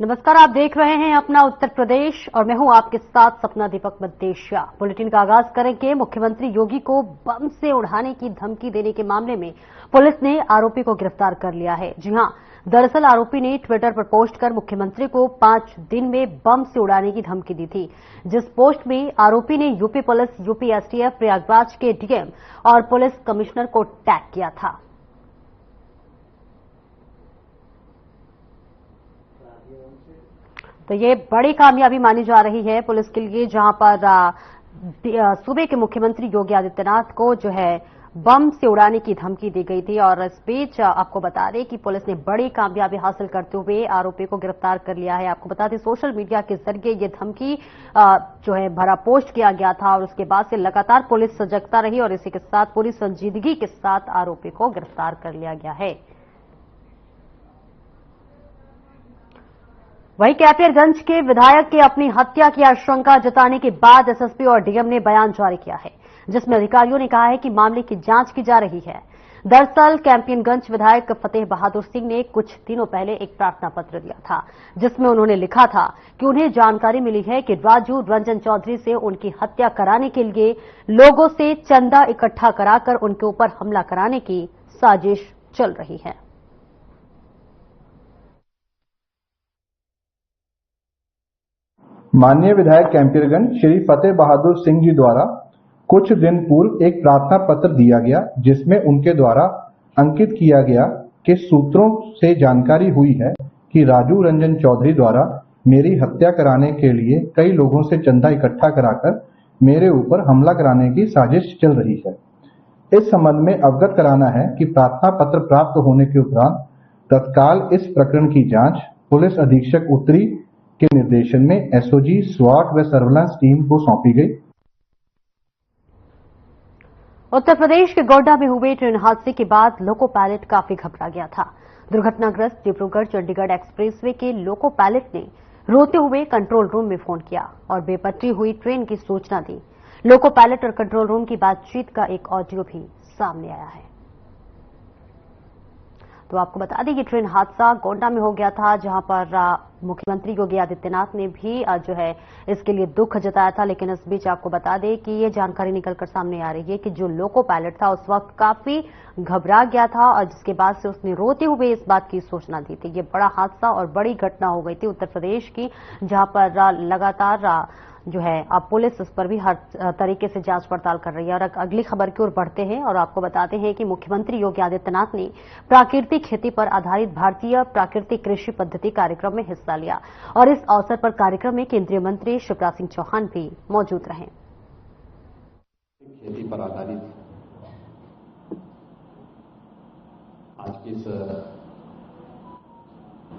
नमस्कार, आप देख रहे हैं अपना उत्तर प्रदेश और मैं हूं आपके साथ सपना दीपक मद्देशिया। बुलेटिन का आगाज करेंगे। मुख्यमंत्री योगी को बम से उड़ाने की धमकी देने के मामले में पुलिस ने आरोपी को गिरफ्तार कर लिया है। जी हां, दरअसल आरोपी ने ट्विटर पर पोस्ट कर मुख्यमंत्री को 5 दिन में बम से उड़ाने की धमकी दी थी। जिस पोस्ट में आरोपी ने UP police, UP STF, Prayagraj के डीएम और पुलिस कमिश्नर को टैग किया था। तो ये बड़ी कामयाबी मानी जा रही है पुलिस के लिए, जहां पर सूबे के मुख्यमंत्री योगी आदित्यनाथ को जो है बम से उड़ाने की धमकी दी गई थी। और इस बीच आपको बता दें कि पुलिस ने बड़ी कामयाबी हासिल करते हुए आरोपी को गिरफ्तार कर लिया है। आपको बता दें, सोशल मीडिया के जरिए ये धमकी जो है भरा पोस्ट किया गया था और उसके बाद से लगातार पुलिस सजगता रही और इसी के साथ पूरी संजीदगी के साथ आरोपी को गिरफ्तार कर लिया गया है। वहीं कैपियरगंज के विधायक के अपनी हत्या की आशंका जताने के बाद एसएसपी और डीएम ने बयान जारी किया है, जिसमें अधिकारियों ने कहा है कि मामले की जांच की जा रही है। दरअसल कैपियरगंज विधायक फतेह बहादुर सिंह ने कुछ दिनों पहले एक प्रार्थना पत्र दिया था, जिसमें उन्होंने लिखा था कि उन्हें जानकारी मिली है कि राजू रंजन चौधरी से उनकी हत्या कराने के लिए लोगों से चंदा इकट्ठा कराकर उनके ऊपर हमला कराने की साजिश चल रही है। माननीय विधायक कैपियरगंज श्री फतेह बहादुर सिंह जी द्वारा कुछ दिन पूर्व एक प्रार्थना पत्र दिया गया, जिसमें उनके द्वारा अंकित किया गया कि सूत्रों से जानकारी हुई है कि राजू रंजन चौधरी द्वारा मेरी हत्या कराने के लिए कई लोगों से चंदा इकट्ठा कराकर मेरे ऊपर हमला कराने की साजिश चल रही है। इस संबंध में अवगत कराना है कि प्रार्थना पत्र प्राप्त होने के उपरांत तत्काल इस प्रकरण की जांच पुलिस अधीक्षक उत्तरी के निर्देशन में एसओजी, स्वाट व सर्विलांस टीम को सौंपी गई। उत्तर प्रदेश के गोड्डा में हुए ट्रेन हादसे के बाद लोको पायलट काफी घबरा गया था। दुर्घटनाग्रस्त डिब्रूगढ़ चंडीगढ़ एक्सप्रेसवे के लोको पायलट ने रोते हुए कंट्रोल रूम में फोन किया और बेपटरी हुई ट्रेन की सूचना दी। लोको पायलट और कंट्रोल रूम की बातचीत का एक ऑडियो भी सामने आया है। तो आपको बता दें कि ट्रेन हादसा गोंडा में हो गया था, जहां पर मुख्यमंत्री योगी आदित्यनाथ ने भी जो है इसके लिए दुख जताया था। लेकिन इस बीच आपको बता दें कि ये जानकारी निकलकर सामने आ रही है कि जो लोको पायलट था उस वक्त काफी घबरा गया था और जिसके बाद से उसने रोते हुए इस बात की सूचना दी थी। ये बड़ा हादसा और बड़ी घटना हो गई थी उत्तर प्रदेश की, जहां पर लगातार जो है अब पुलिस इस पर भी हर तरीके से जांच पड़ताल कर रही है। और अगली खबर की ओर बढ़ते हैं और आपको बताते हैं कि मुख्यमंत्री योगी आदित्यनाथ ने प्राकृतिक खेती पर आधारित भारतीय प्राकृतिक कृषि पद्धति कार्यक्रम में हिस्सा लिया और इस अवसर पर कार्यक्रम में केंद्रीय मंत्री शिवराज सिंह चौहान भी मौजूद रहे। खेती पर आधारित आज के इस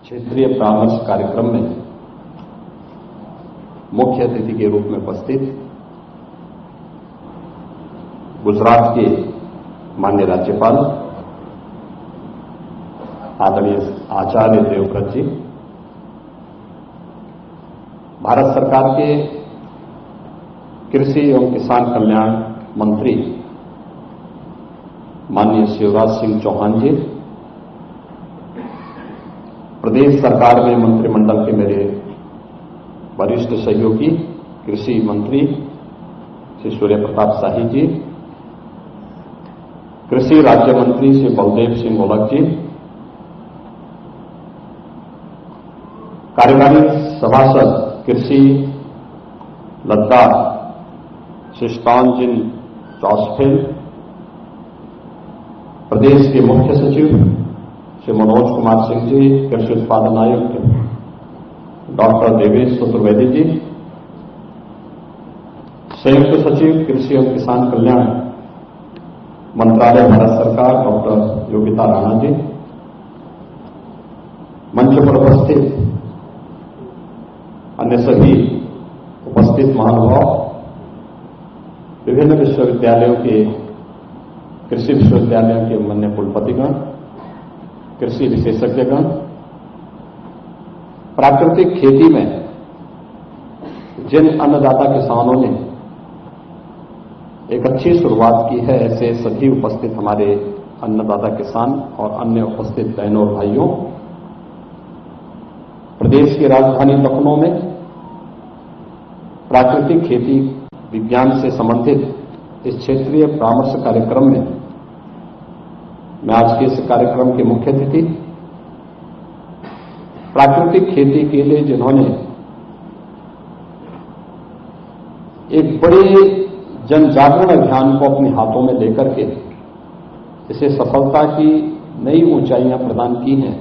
क्षेत्रीय परामर्श कार्यक्रम में मुख्य अतिथि के रूप में उपस्थित गुजरात के माननीय राज्यपाल आदरणीय आचार्य देवव्रत जी, भारत सरकार के कृषि एवं किसान कल्याण मंत्री माननीय शिवराज सिंह चौहान जी, प्रदेश सरकार में मंत्रिमंडल के मेरे वरिष्ठ सहयोगी कृषि मंत्री श्री सूर्य प्रताप शाही जी, कृषि राज्य मंत्री श्री बलदेव सिंह ओलख जी, कार्यकारी सभासद कृषि लद्दाख श्री स्टॉनजिन जॉसफेल, प्रदेश के मुख्य सचिव श्री मनोज कुमार सिंह जी, कृषि उत्पादन आयुक्त डॉक्टर देवेश चतुर्वेदी जी, संयुक्त सचिव कृषि एवं किसान कल्याण मंत्रालय भारत सरकार डॉक्टर योगिता राणा जी, मंच पर उपस्थित अन्य सभी उपस्थित महानुभाव, विभिन्न विश्वविद्यालयों के कृषि विश्वविद्यालयों के माननीय कुलपतिगण, कृषि विशेषज्ञगण, प्राकृतिक खेती में जिन अन्नदाता किसानों ने एक अच्छी शुरुआत की है, ऐसे सभी उपस्थित हमारे अन्नदाता किसान और अन्य उपस्थित बहनों और भाइयों, प्रदेश की राजधानी लखनऊ में प्राकृतिक खेती विज्ञान से संबंधित इस क्षेत्रीय परामर्श कार्यक्रम में मैं आज के इस कार्यक्रम के मुख्य अतिथि, प्राकृतिक खेती के लिए जिन्होंने एक बड़े जन जागरण अभियान को अपने हाथों में लेकर के इसे सफलता की नई ऊंचाइयां प्रदान की हैं,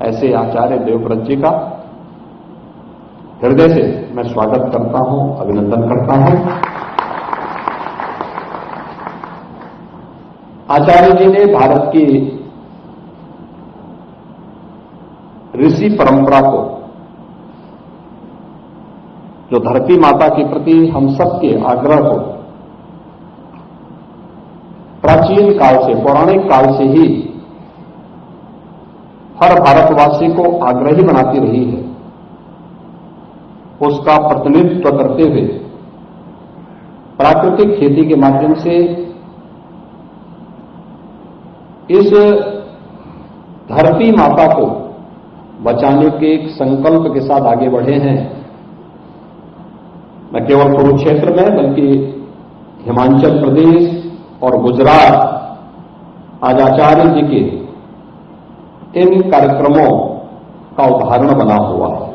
ऐसे आचार्य देवव्रत जी का हृदय से मैं स्वागत करता हूं, अभिनंदन करता हूं। आचार्य जी ने भारत की ऋषि परंपरा को, जो धरती माता के प्रति हम सबके आग्रह को प्राचीन काल से, पौराणिक काल से ही हर भारतवासी को आग्रही बनाती रही है, उसका प्रतिनिधित्व करते हुए प्राकृतिक खेती के माध्यम से इस धरती माता को बचाने के एक संकल्प के साथ आगे बढ़े हैं। न केवल कुरुक्षेत्र में बल्कि हिमाचल प्रदेश और गुजरात आज आचार्य जी के इन कार्यक्रमों का उदाहरण बना हुआ है।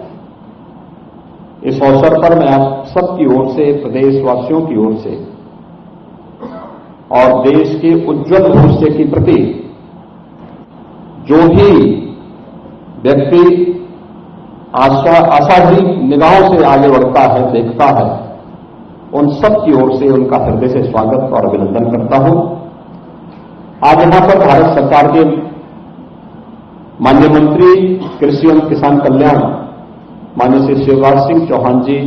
इस अवसर पर मैं आप सबकी ओर से, प्रदेशवासियों की ओर से और देश के उज्जवल भविष्य के प्रति जो भी व्यक्ति आशावादी निगाहों से आगे बढ़ता है, देखता है, उन सब की ओर से उनका हृदय से स्वागत और अभिनंदन करता हूं। आज यहां पर भारत सरकार के माननीय मंत्री कृषि एवं किसान कल्याण माननीय श्री शिवराज सिंह चौहान जी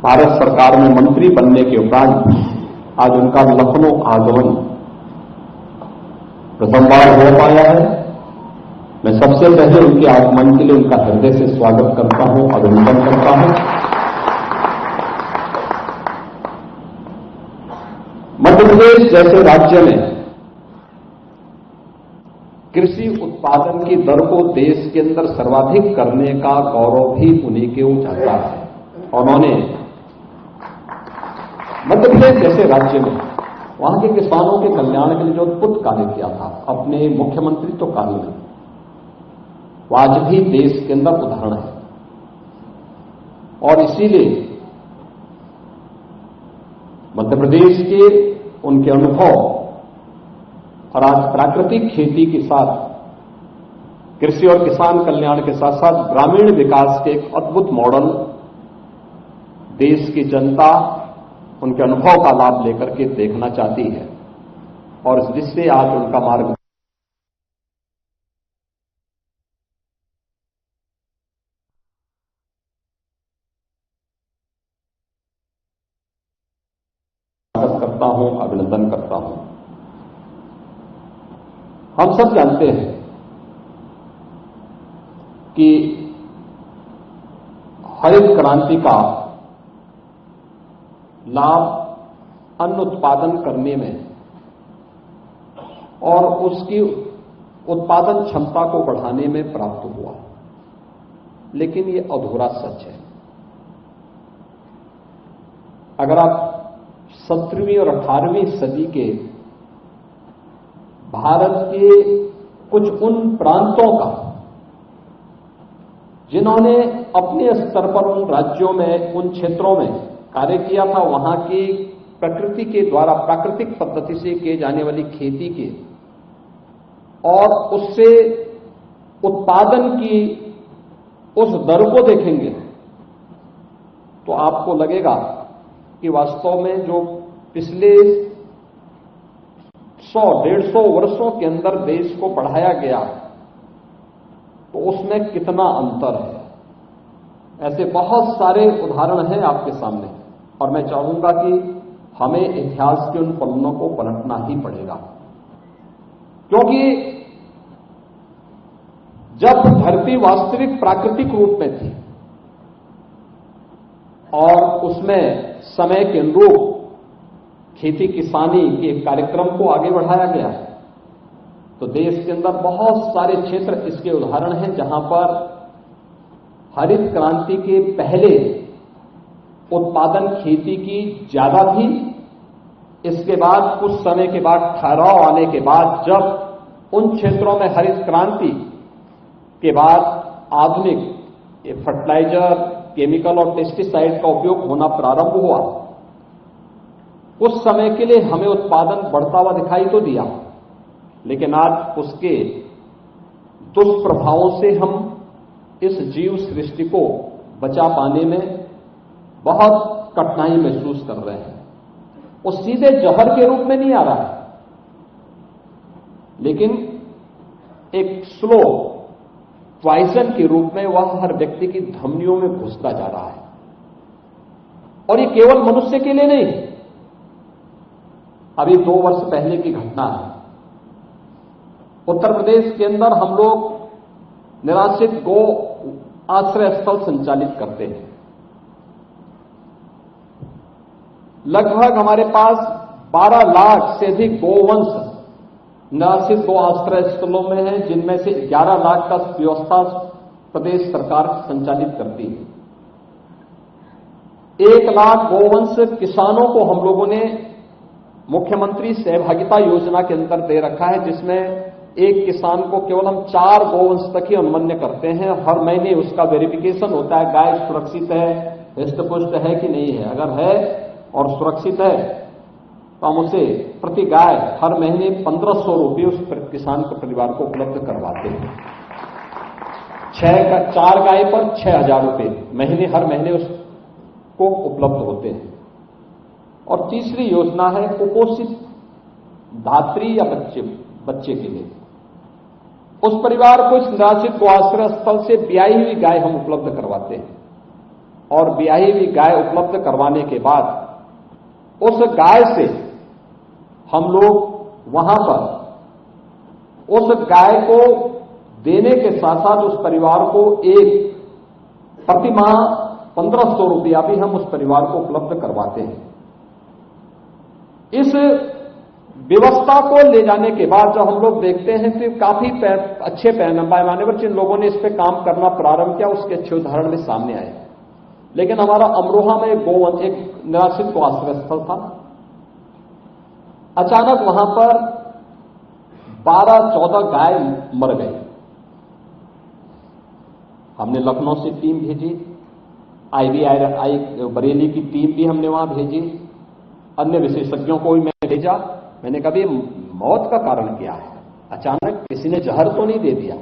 भारत सरकार में मंत्री बनने के उपरांत आज उनका लखनऊ आगमन प्रथम बार हो पाया है। मैं सबसे पहले उनके आगमन के लिए उनका हृदय से स्वागत करता हूं, अभिनंदन करता हूं। मध्य प्रदेश जैसे राज्य में कृषि उत्पादन की दर को देश के अंदर सर्वाधिक करने का गौरव भी उन्हीं के जाता है। उन्होंने मध्य प्रदेश जैसे राज्य में वहां के किसानों के कल्याण के लिए जो अद्भुत कार्य किया था अपने मुख्यमंत्रित्व काल में, वो आज भी देश के अंदर उदाहरण है। और इसीलिए मध्य प्रदेश के उनके अनुभव और आज प्राकृतिक खेती के साथ कृषि और किसान कल्याण के साथ साथ ग्रामीण विकास के एक अद्भुत मॉडल देश की जनता उनके अनुभव का लाभ लेकर के देखना चाहती है और जिससे आज उनका मार्ग करता हूं, अभिनंदन करता हूं। हम सब जानते हैं कि हरित क्रांति का लाभ अन्न उत्पादन करने में और उसकी उत्पादन क्षमता को बढ़ाने में प्राप्त हुआ, लेकिन ये अधूरा सच है। अगर आप 17वीं और 18वीं सदी के भारत के कुछ उन प्रांतों का जिन्होंने अपने स्तर पर उन राज्यों में, उन क्षेत्रों में कार्य किया था, वहां की प्रकृति के द्वारा प्राकृतिक पद्धति से किए जाने वाली खेती के और उससे उत्पादन की उस दर को देखेंगे तो आपको लगेगा कि वास्तव में जो पिछले 100-150 वर्षों के अंदर देश को बढ़ाया गया तो उसमें कितना अंतर है। ऐसे बहुत सारे उदाहरण हैं आपके सामने और मैं चाहूंगा कि हमें इतिहास के उन पन्नों को पलटना ही पड़ेगा, क्योंकि जब धरती वास्तविक प्राकृतिक रूप में थी और उसमें समय के अनुरूप खेती किसानी के कार्यक्रम को आगे बढ़ाया गया है, तो देश के अंदर बहुत सारे क्षेत्र इसके उदाहरण हैं जहां पर हरित क्रांति के पहले उत्पादन खेती की ज्यादा थी। इसके बाद कुछ समय के बाद ठहराव आने के बाद जब उन क्षेत्रों में हरित क्रांति के बाद आधुनिक फर्टिलाइजर, केमिकल और पेस्टिसाइड का उपयोग होना प्रारंभ हुआ, उस समय के लिए हमें उत्पादन बढ़ता हुआ दिखाई तो दिया, लेकिन आज उसके दुष्प्रभावों से हम इस जीव सृष्टि को बचा पाने में बहुत कठिनाई महसूस कर रहे हैं। वो सीधे जहर के रूप में नहीं आ रहा है, लेकिन एक स्लो पॉइजन के रूप में वह हर व्यक्ति की धमनियों में घुसता जा रहा है। और ये केवल मनुष्य के लिए नहीं, अभी 2 वर्ष पहले की घटना है। उत्तर प्रदेश के अंदर हम लोग निराश्रित गो आश्रय स्थल संचालित करते हैं। लगभग हमारे पास 12 लाख से अधिक गोवंश निराश्रित गो आश्रय स्थलों में है, जिनमें से 11 लाख का व्यवस्था प्रदेश सरकार संचालित करती है। 1 लाख गोवंश किसानों को हम लोगों ने मुख्यमंत्री सहभागिता योजना के अंदर दे रखा है, जिसमें एक किसान को केवल हम 4 गोवंश तक ही अनुमन्य करते हैं। हर महीने उसका वेरिफिकेशन होता है, गाय सुरक्षित है, हृष्टपुष्ट है कि नहीं है। अगर है और सुरक्षित है तो हम उसे प्रति गाय हर महीने 1500 रुपये उस किसान के परिवार को उपलब्ध करवाते हैं। 4 गाय पर 6000 रुपये महीने हर महीने उसको उपलब्ध होते हैं। और तीसरी योजना है कुपोषित धात्री या बच्चे के लिए। उस परिवार को इस निराश्रित गो आश्रय स्थल से ब्याई हुई गाय हम उपलब्ध करवाते हैं। और ब्याई हुई गाय उपलब्ध करवाने के बाद उस गाय से हम लोग वहां पर उस गाय को देने के साथ साथ उस परिवार को एक प्रतिमाह 1500 रुपया भी हम उस परिवार को उपलब्ध करवाते हैं। इस व्यवस्था को ले जाने के बाद जब हम लोग देखते हैं तो काफी अच्छे पैमाने पर जिन लोगों ने इस पर काम करना प्रारंभ किया उसके अच्छे उदाहरण भी सामने आए। लेकिन हमारा अमरोहा में एक निराश्रित गो आश्रय स्थल था। अचानक वहां पर 12-14 गाय मर गई। हमने लखनऊ से टीम भेजी, IVI बरेली की टीम भी हमने वहां भेजी, अन्य विशेषज्ञों को भी मैं भेजा। मैंने कहा मौत का कारण क्या है? अचानक किसी ने जहर तो नहीं दे दिया?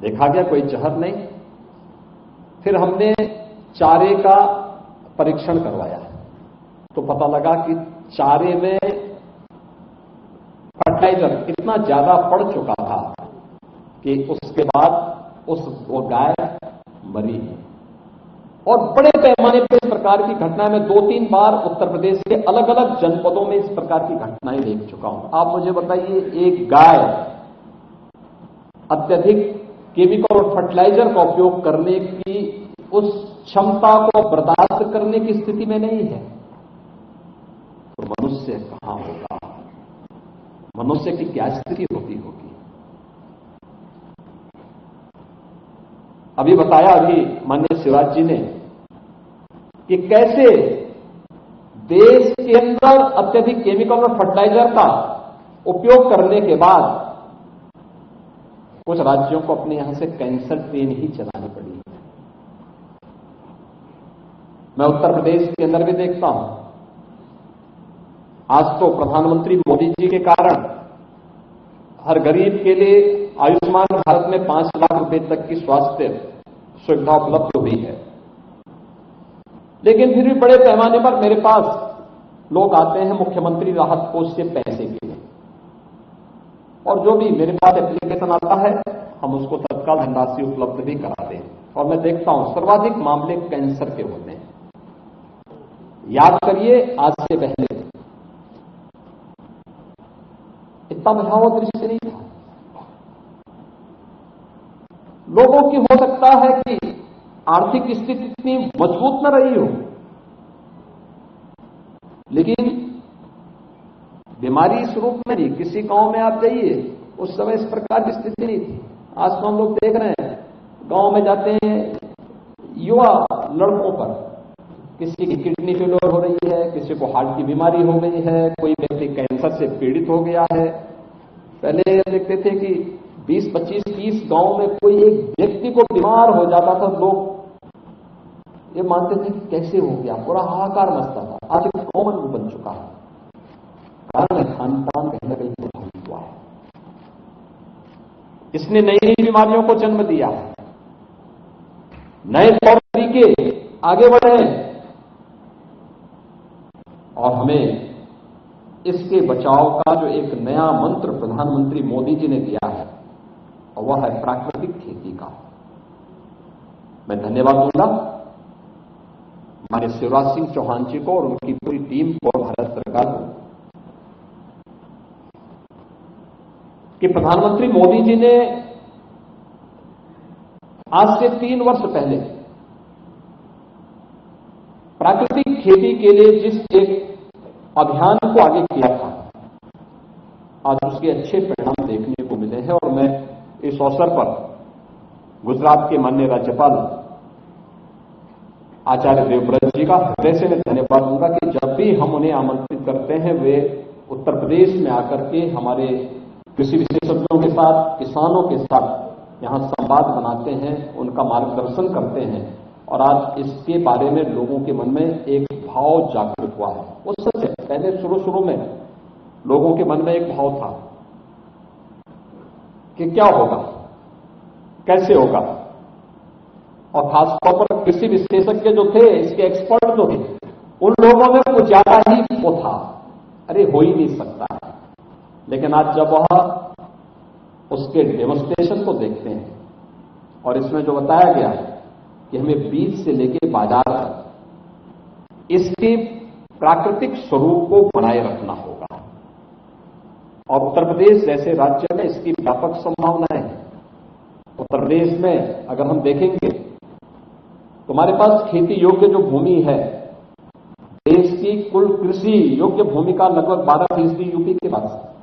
देखा गया कोई जहर नहीं। फिर हमने चारे का परीक्षण करवाया तो पता लगा कि चारे में फर्टिलाइजर इतना ज्यादा पड़ चुका था कि उसके बाद वो गाय मरी। और बड़े पैमाने पर इस प्रकार की घटना में 2-3 बार उत्तर प्रदेश के अलग अलग जनपदों में इस प्रकार की घटनाएं देख चुका हूं। आप मुझे बताइए, एक गाय अत्यधिक केमिकल और फर्टिलाइजर का उपयोग करने की उस क्षमता को बर्दाश्त करने की स्थिति में नहीं है तो मनुष्य कहां होगा? मनुष्य की क्या स्थिति होती होगी? अभी बताया माननीय शिवराज जी ने कि कैसे देश के अंदर अत्यधिक केमिकल और फर्टिलाइजर का उपयोग करने के बाद कुछ राज्यों को अपने यहां से कैंसर ट्रेन ही चलानी पड़ी। मैं उत्तर प्रदेश के अंदर भी देखता हूं, आज तो प्रधानमंत्री मोदी जी के कारण हर गरीब के लिए आयुष्मान भारत में 5 लाख रुपए तक की स्वास्थ्य सुविधा उपलब्ध हुई है। लेकिन फिर भी बड़े पैमाने पर मेरे पास लोग आते हैं मुख्यमंत्री राहत कोष से पैसे के लिए, और जो भी मेरे पास एप्लीकेशन आता है हम उसको तत्काल धनराशि उपलब्ध भी कराते हैं। और मैं देखता हूं सर्वाधिक मामले कैंसर के होते हैं। याद करिए, आज से पहले इतना भयावह दृश्य नहीं था। लोगों की हो सकता है कि आर्थिक स्थिति इतनी मजबूत न रही हो, लेकिन बीमारी इस रूप में नहीं। किसी गांव में आप जाइए, उस समय इस प्रकार की स्थिति नहीं थी। आज तो हम लोग देख रहे हैं गांव में जाते हैं युवा लड़कों पर, किसी की किडनी फेलियर हो रही है, किसी को हार्ट की बीमारी हो गई है, कोई व्यक्ति कैंसर से पीड़ित हो गया है। पहले देखते थे कि 20, 25, 30 गांव में कोई एक व्यक्ति को बीमार हो जाता था, लोग ये मानते थे कि कैसे हो गया, पूरा हाहाकार मचता था। आज एक कॉमन बन चुका है। कारण खान पान कहीं ना कहीं प्रभावित हुआ है। इसने नई नई बीमारियों को जन्म दिया है, नए तौर तरीके आगे बढ़े हैं और हमें इसके बचाव का जो एक नया मंत्र प्रधानमंत्री मोदी जी ने दिया है और वह है प्राकृतिक खेती का। मैं धन्यवाद दूंगा हमारे शिवराज सिंह चौहान जी को और उनकी पूरी टीम को और भारत सरकार को कि प्रधानमंत्री मोदी जी ने आज से 3 वर्ष पहले प्राकृतिक खेती के लिए जिस एक अभियान को आगे किया था, आज उसके अच्छे परिणाम देखने को मिले हैं। और मैं इस अवसर पर गुजरात के माननीय राज्यपाल आचार्य देवव्रत जी का हृदय से मैं धन्यवाद दूंगा कि जब भी हम उन्हें आमंत्रित करते हैं, वे उत्तर प्रदेश में आकर के हमारे कृषि विशेषज्ञों के साथ, किसानों के साथ यहां संवाद बनाते हैं, उनका मार्गदर्शन करते हैं। और आज इसके बारे में लोगों के मन में एक भाव जागृत हुआ है। वो सच है, पहले शुरू में लोगों के मन में एक भाव था कि क्या होगा, कैसे होगा, और खासतौर पर कृषि विशेषज्ञ जो थे, इसके एक्सपर्ट जो थे, उन लोगों में कुछ ज्यादा ही वो था, अरे हो ही नहीं सकता है। लेकिन आज जब वह उसके डेमोन्स्ट्रेशन को देखते हैं और इसमें जो बताया गया है कि हमें बीज से लेकर बाजार तक इसके प्राकृतिक स्वरूप को बनाए रखना होगा, और उत्तर प्रदेश जैसे राज्य में इसकी व्यापक संभावनाएं हैं। उत्तर प्रदेश में अगर हम देखेंगे तो हमारे पास खेती योग्य जो भूमि है, देश की कुल कृषि योग्य भूमि का लगभग 12% यूपी के पास है।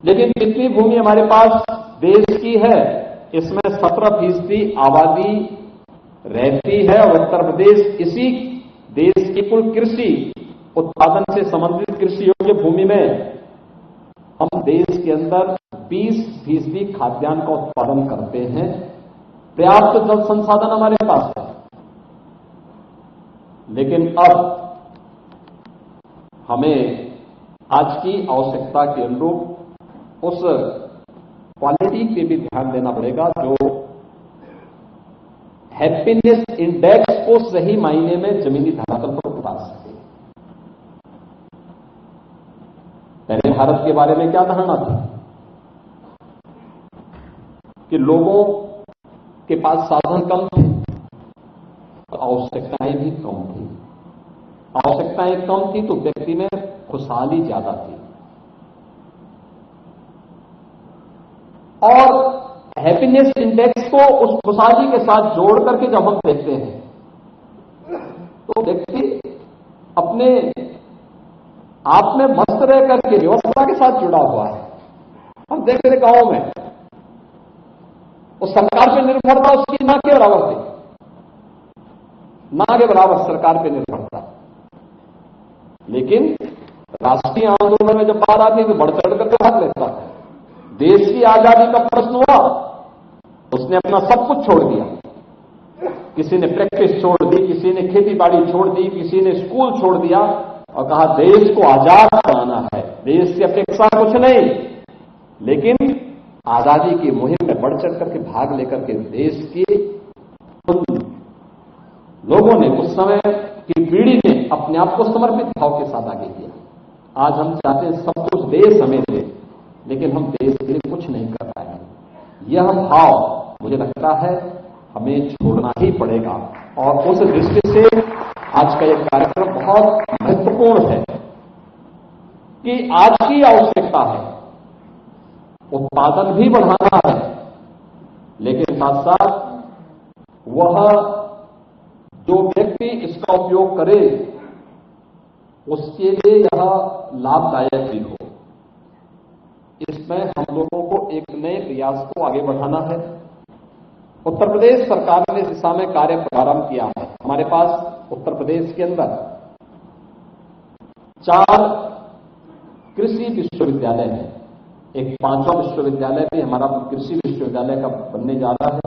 लेकिन जितनी भूमि हमारे पास देश की है, इसमें 17% आबादी रहती है और उत्तर प्रदेश इसी देश की कुल कृषि उत्पादन से संबंधित कृषि योग्य भूमि में हम देश के अंदर 20% खाद्यान्न का उत्पादन करते हैं। पर्याप्त जल संसाधन हमारे पास है, लेकिन अब हमें आज की आवश्यकता के अनुरूप उस क्वालिटी पे भी ध्यान देना पड़ेगा जो हैप्पीनेस इंडेक्स को सही मायने में जमीनी धरातल पर उतार सके। पहले भारत के बारे में क्या धारणा थी कि लोगों के पास साधन कम थे तो आवश्यकताएं भी कम थी। आवश्यकताएं कम थी तो व्यक्ति में खुशहाली ज्यादा थी, और हैप्पीनेस इंडेक्स को उस खुशहाली के साथ जोड़ करके जब हम देखते हैं तो व्यक्ति अपने आप में मस्त रह करके व्यवस्था के साथ जुड़ा हुआ है। हम देखते थे गांव में उस सरकार पे निर्भरता उसकी ना के बराबर थी, ना के बराबर सरकार पे निर्भरता। लेकिन राष्ट्रीय आंदोलन में जब बात आती है तो बढ़ चढ़ करके भाग लेता है। देश की आजादी का प्रश्न हुआ, उसने अपना सब कुछ छोड़ दिया। किसी ने प्रैक्टिस छोड़ दी, किसी ने खेती बाड़ी छोड़ दी, किसी ने स्कूल छोड़ दिया और कहा देश को आजाद बनाना है, देश की अपेक्षा कुछ नहीं। लेकिन आजादी की मुहिम में बढ़ चढ़ करके भाग लेकर के देश की लोगों ने, उस समय की पीढ़ी ने अपने आप को समर्पित भाव के साथ आगे किया। आज हम चाहते हैं सब कुछ देश हमें दे, लेकिन हम देश के लिए कुछ नहीं कर पाए। यह भाव मुझे लगता है हमें छोड़ना ही पड़ेगा, और उस दृष्टि से आज का यह कार्यक्रम बहुत महत्वपूर्ण है कि आज की आवश्यकता है उत्पादन भी बढ़ाना है, लेकिन साथ साथ वह जो व्यक्ति इसका उपयोग करे उसके लिए यह लाभदायक भी हो। इसमें हम लोगों को एक नए प्रयास को आगे बढ़ाना है। उत्तर प्रदेश सरकार ने इस दिशा में कार्य प्रारंभ किया है। हमारे पास उत्तर प्रदेश के अंदर 4 कृषि विश्वविद्यालय हैं। एक 5वां विश्वविद्यालय भी हमारा कृषि विश्वविद्यालय का बनने जा रहा है।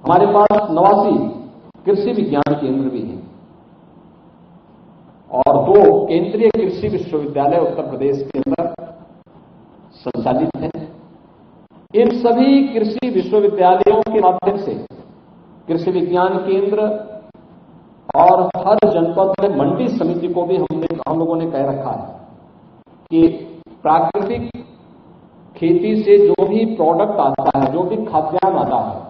हमारे पास 89 कृषि विज्ञान केंद्र भी हैं और 2 केंद्रीय कृषि विश्वविद्यालय उत्तर प्रदेश के अंदर संचालित हैं। इन सभी कृषि विश्वविद्यालयों के माध्यम से कृषि विज्ञान केंद्र और हर जनपद में मंडी समिति को भी हम लोगों ने कह रखा है कि प्राकृतिक खेती से जो भी प्रोडक्ट आता है, जो भी खाद्यान्न आता है,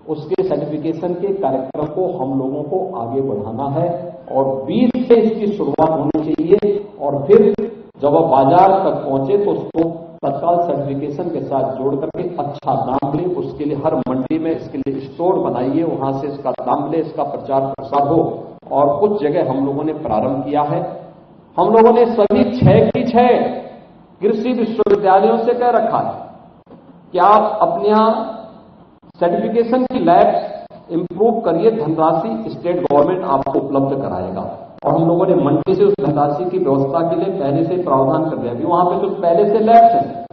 उसके सर्टिफिकेशन के कार्यक्रम को हम लोगों को आगे बढ़ाना है और बीज से इसकी शुरुआत होनी चाहिए और फिर जब वह बाजार तक पहुंचे तो उसको तत्काल सर्टिफिकेशन के साथ जोड़ करके अच्छा दाम ले। उसके लिए हर मंडी में इसके लिए स्टोर बनाइए, वहां से इसका दाम ले, इसका प्रचार प्रसार हो। और कुछ जगह हम लोगों ने प्रारंभ किया है। हम लोगों ने सभी 6 की 6 कृषि विश्वविद्यालयों से कह रखा है कि आप अपने यहां सर्टिफिकेशन की लैब्स इंप्रूव करिए, धनराशि स्टेट गवर्नमेंट आपको उपलब्ध कराएगा। और हम लोगों ने मंडी से उस धनराशि की व्यवस्था के लिए पहले से प्रावधान कर दिया। अभी वहां पे तो पहले से लैब्स हैं,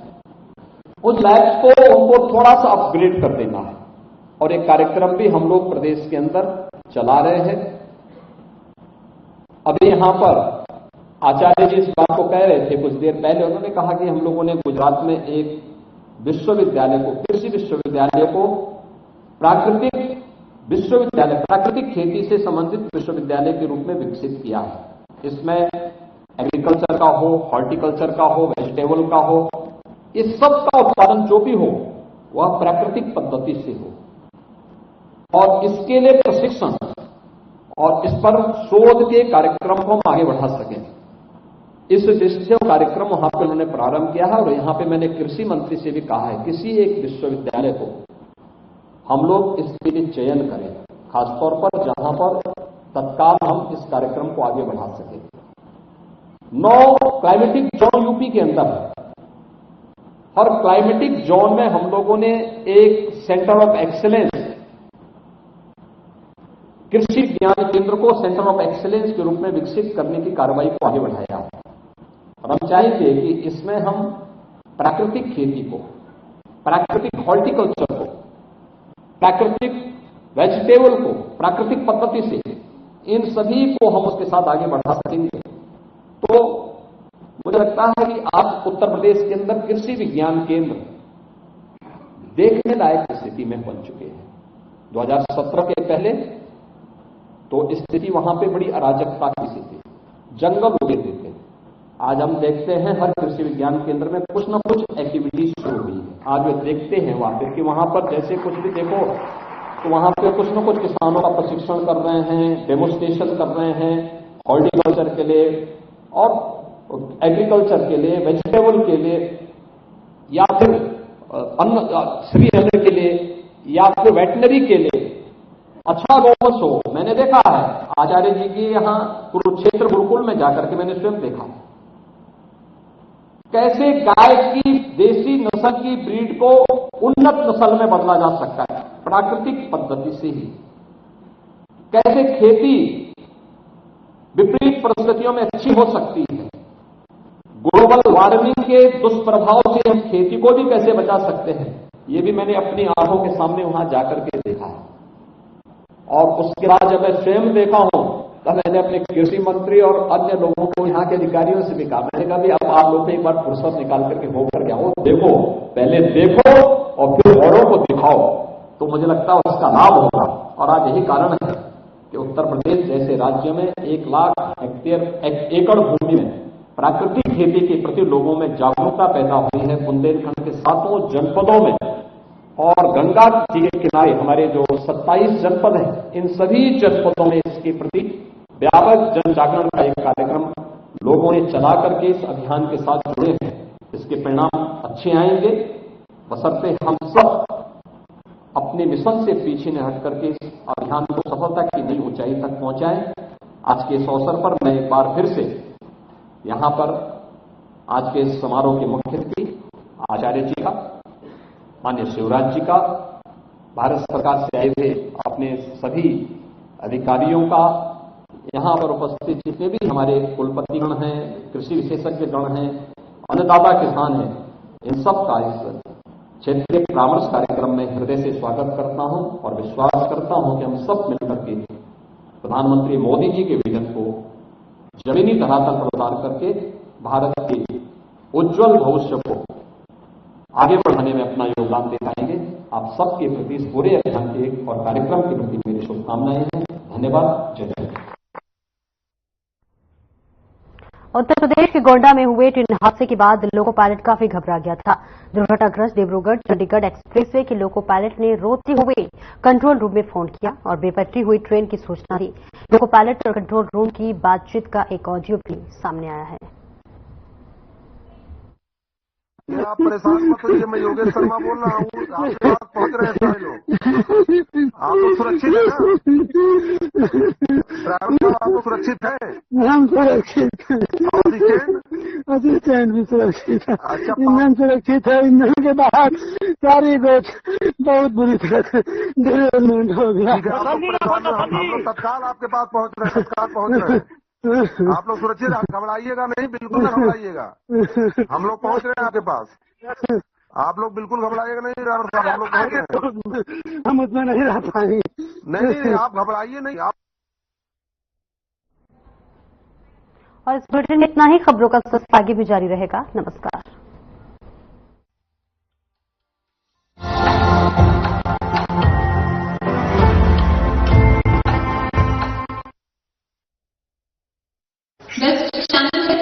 उस लैब्स को उनको थोड़ा सा अपग्रेड कर देना है और एक कार्यक्रम भी हम लोग प्रदेश के अंदर चला रहे हैं। अभी यहां पर आचार्य जी इस बात को कह रहे थे कुछ देर पहले, उन्होंने कहा कि हम लोगों ने गुजरात में एक विश्वविद्यालय को, कृषि विश्वविद्यालय को प्राकृतिक विश्वविद्यालय, प्राकृतिक खेती से संबंधित विश्वविद्यालय के रूप में विकसित किया है। इसमें एग्रीकल्चर का हो, हॉर्टिकल्चर का हो, वेजिटेबल का हो, इस सब का उत्पादन जो भी हो वह प्राकृतिक पद्धति से हो और इसके लिए प्रशिक्षण और इस पर शोध के कार्यक्रम को हम आगे बढ़ा सकें। इस दृष्टि से कार्यक्रम वहां पर उन्होंने प्रारंभ किया है और यहां पे मैंने कृषि मंत्री से भी कहा है किसी एक विश्वविद्यालय को हम लोग इसके लिए चयन करें, खासतौर पर जहां पर तत्काल हम इस कार्यक्रम को आगे बढ़ा सकें। 9 क्लाइमेटिक जोन यूपी के अंदर है। हर क्लाइमेटिक जोन में हम लोगों ने एक सेंटर ऑफ एक्सीलेंस, कृषि विज्ञान केंद्र को सेंटर ऑफ एक्सीलेंस के रूप में विकसित करने की कार्रवाई को आगे बढ़ाया है। और हम चाहेंगे कि इसमें हम प्राकृतिक खेती को, प्राकृतिक हॉर्टिकल्चर को, प्राकृतिक वेजिटेबल को प्राकृतिक पद्धति से, इन सभी को हम उसके साथ आगे बढ़ा सकेंगे। तो मुझे लगता है कि आज उत्तर प्रदेश के अंदर कृषि विज्ञान केंद्र देखने लायक स्थिति में बन चुके हैं। 2017 के पहले तो स्थिति वहां पे बड़ी अराजकता की स्थिति, जंगल उगे थे। आज हम देखते हैं हर कृषि विज्ञान केंद्र में कुछ न कुछ एक्टिविटीज शुरू हुई है। आज वे देखते हैं वहां पे कि वहां पर जैसे कुछ भी देखो तो वहां पे कुछ न कुछ किसानों का प्रशिक्षण कर रहे हैं, डेमोस्ट्रेशन कर रहे हैं हॉर्टिकल्चर के लिए और एग्रीकल्चर के लिए, वेजिटेबल के लिए या फिर श्री अन्न के लिए या फिर वेटनरी के लिए अच्छा गौवंश हो। मैंने देखा है आचार्य जी की यहां कुरुक्षेत्र गुरुकुल में जाकर के मैंने स्वयं देखा कैसे गाय की देसी नस्ल की ब्रीड को उन्नत नस्ल में बदला जा सकता है प्राकृतिक पद्धति से ही। कैसे खेती विपरीत परिस्थितियों में अच्छी हो सकती है। ग्लोबल वार्मिंग के दुष्प्रभाव से हम खेती को भी कैसे बचा सकते हैं, ये भी मैंने अपनी आंखों के सामने वहां जाकर के देखा है। और उसके बाद जब मैं स्वयं देखा हूं तब मैंने अपने कृषि मंत्री और अन्य लोगों को, यहाँ के अधिकारियों से भी कहा, मैंने कहा भी अब आप लोग एक बार फुर्सत निकाल करके हो करके आओ, देखो, पहले देखो और फिर औरों को दिखाओ, तो मुझे लगता है उसका लाभ होगा। और आज यही कारण है कि उत्तर प्रदेश जैसे राज्य में 1 लाख एकड़ भूमि में प्राकृतिक खेती के प्रति लोगों में जागरूकता पैदा हुई है। बुंदेलखंड के 7 जनपदों में और गंगा जी के किनारे हमारे जो 27 जनपद हैं, इन सभी जनपदों में इसके प्रति व्यापक जन जागरण का एक कार्यक्रम लोगों ने चला करके इस अभियान के साथ जुड़े हैं। इसके परिणाम अच्छे आएंगे, बशर्ते हम सब अपने मिशन से पीछे न हट करके इस अभियान को सफलता की नई ऊंचाई तक पहुंचाएं। आज के इस अवसर पर मैं एक बार फिर से यहां पर आज के इस समारोह के मुख्य अतिथि आचार्य जी का, माननीय शिवराज जी का, भारत सरकार से आए थे अपने सभी अधिकारियों का, यहां पर उपस्थित जितने भी हमारे कुलपतिगण हैं, कृषि विशेषज्ञ गण हैं, अन्नदाता किसान हैं, इन सब का इस क्षेत्रीय परामर्श कार्यक्रम में हृदय से स्वागत करता हूं और विश्वास करता हूं कि हम सब मिलकर के प्रधानमंत्री मोदी जी के विजन को जमीनी धरातल पर उतार करके भारत के उज्जवल भविष्य को आगे बढ़ाने में अपना योगदान दे पाएंगे। आप सबके प्रति इस पूरे अभियान के और कार्यक्रम के प्रति मेरी शुभकामनाएं हैं। धन्यवाद। जय हिंद। उत्तर प्रदेश के गोंडा में हुए ट्रेन हादसे के बाद लोको पायलट काफी घबरा गया था। दुर्घटनाग्रस्त डिब्रूगढ़ चंडीगढ़ एक्सप्रेसवे के लोको पायलट ने रोते हुए कंट्रोल रूम में फोन किया और बेपटरी हुई ट्रेन की सूचना दी। लोको पायलट और कंट्रोल रूम की बातचीत का एक ऑडियो भी सामने आया है। आप परेशान मत होइए, मैं योगेश शर्मा बोल रहा हूँ। आपके पास पहुंच रहे हैं सारे लोग। आप लोग सुरक्षित है ना? ड्राइवर साहब आप लोग सुरक्षित है? हम सुरक्षित हैं। असिस्टेंट भी सुरक्षित है। अच्छा, इंजन सुरक्षित है। इंजन के बाहर सारी कोच बहुत बुरी तरह से डिरेलमेंट हो गया। हम लोग तत्काल आपके पास पहुंच रहे हैं, तत्काल पहुंच रहे हैं। आप लोग सुरक्षित, घबराइएगा नहीं, बिल्कुल ना घबराइएगा। हम लोग पहुंच रहे हैं आपके पास। आप लोग बिल्कुल घबराइएगा नहीं ड्राइवर साहब, हम लोग पहुंच रहे हैं। हम उसमें नहीं रह पाएंगे। नहीं, आप घबराइए नहीं। आप और इस बुलेटिन में इतना ही। खबरों का सिलसिला आगे भी जारी रहेगा। नमस्कार। Waste channel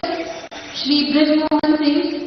Shri Brijmohan